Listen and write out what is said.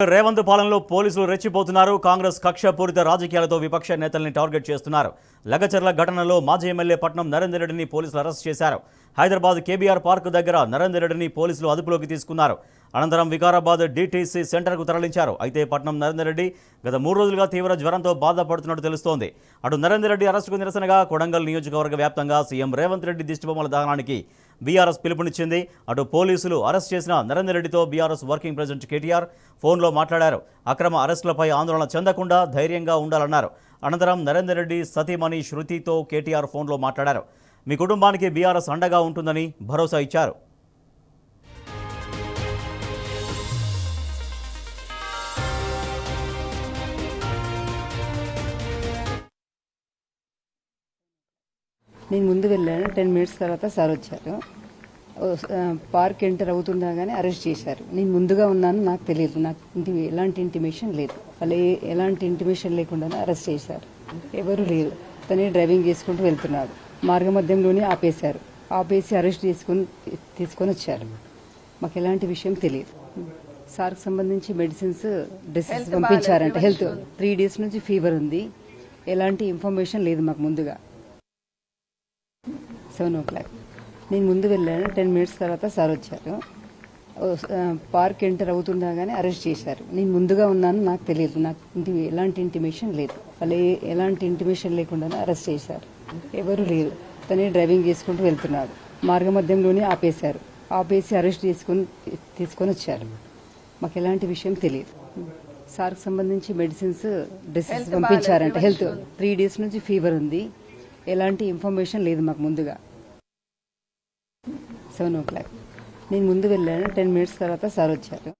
రేవంత్ పాలనలో పోలీసులు రెచ్చిపోతున్నారు. కాంగ్రెస్ కక్షపూరిత రాజకీయాలతో విపక్ష నేతల్ని టార్గెట్ చేస్తున్నారు. లగచర్ల ఘటనలో మాజీ ఎమ్మెల్యే పట్నం నరేందర్ రెడ్డిని పోలీసులు అరెస్ట్ చేశారు. హైదరాబాద్ కేబీఆర్ పార్క్ దగ్గర నరేందర్ రెడ్డిని పోలీసులు అదుపులోకి తీసుకున్నారు. అనంతరం వికారాబాద్ డీటీసీ సెంటర్కు తరలించారు. అయితే పట్నం నరేందర్ రెడ్డి గత 3 రోజులుగా తీవ్ర జ్వరంతో బాధపడుతున్నట్టు తెలుస్తోంది. అటు నరేందర్ రెడ్డి అరెస్టుకు నిరసనగా కొడంగల్ నియోజకవర్గ వ్యాప్తంగా సీఎం రేవంత్ రెడ్డి దిష్టిబొమ్మల దహనానికి బీఆర్ఎస్ పిలుపునిచ్చింది. అటు పోలీసులు అరెస్ట్ చేసిన నరేందర్ రెడ్డితో బీఆర్ఎస్ వర్కింగ్ ప్రెసిడెంట్ కేటీఆర్ ఫోన్లో మాట్లాడారు. అక్రమ అరెస్టులపై ఆందోళన చెందకుండా ధైర్యంగా ఉండాలన్నారు. అనంతరం నరేందర్ రెడ్డి సతీమణి శృతితో కేటీఆర్ ఫోన్లో మాట్లాడారు. మీ కుటుంబానికి బీఆర్ఎస్ అండగా ఉంటుందని భరోసా ఇచ్చారు. నేను ముందు వెళ్ళాను. 10 మినిట్స్ తర్వాత సార్ వచ్చారు. పార్క్ ఎంటర్ అవుతుండగానే అరెస్ట్ చేశారు. నేను ముందుగా ఉన్నాను, నాకు తెలియదు, నాకు ఎలాంటి ఇంటిమేషన్ లేదు. వాళ్ళు ఎలాంటి ఇంటిమేషన్ లేకుండానే అరెస్ట్ చేశారు. ఎవరు లేరు. తనే డ్రైవింగ్ చేసుకుంటూ వెళ్తున్నాడు. మార్గ మధ్యంలోనే ఆపేశారు. ఆపేసి అరెస్ట్ తీసుకొని వచ్చారు. మాకు ఎలాంటి విషయం తెలియదు. సార్కి సంబంధించి మెడిసిన్స్, డ్రెస్సెస్ పంపించారంట. హెల్త్ 3 డేస్ నుంచి ఫీవర్ ఉంది. ఎలాంటి ఇన్ఫర్మేషన్ లేదు మాకు ముందుగా. 7 o'clock నేను ముందు వెళ్ళాను. 10 మినిట్స్ తర్వాత సార్ వచ్చారు. పార్క్ ఎంటర్ అవుతుండగానే అరెస్ట్ చేశారు. నేను ముందుగా ఉన్నాను, నాకు తెలియదు, నాకు ఎలాంటి ఇంటిమేషన్ లేదు. వాళ్ళు ఎలాంటి ఇంటిమేషన్ లేకుండానే అరెస్ట్ చేశారు. ఎవరు లేరు. తనే డ్రైవింగ్ చేసుకుంటూ వెళ్తున్నాడు. మార్గ మధ్యంలోనే ఆపేశారు. ఆపేసి అరెస్ట్ తీసుకొని వచ్చారు. మాకు ఎలాంటి విషయం తెలియదు. సార్కి సంబంధించి మెడిసిన్స్, డ్రెస్సెస్ పంపించారంట. హెల్త్ 3 డేస్ నుంచి ఫీవర్ ఉంది. ఎలాంటి ఇన్ఫర్మేషన్ లేదు మాకు ముందుగా. 7 o'clock నేను ముందు వెళ్ళాను. 10 మినిట్స్ తర్వాత సార్ వచ్చారు.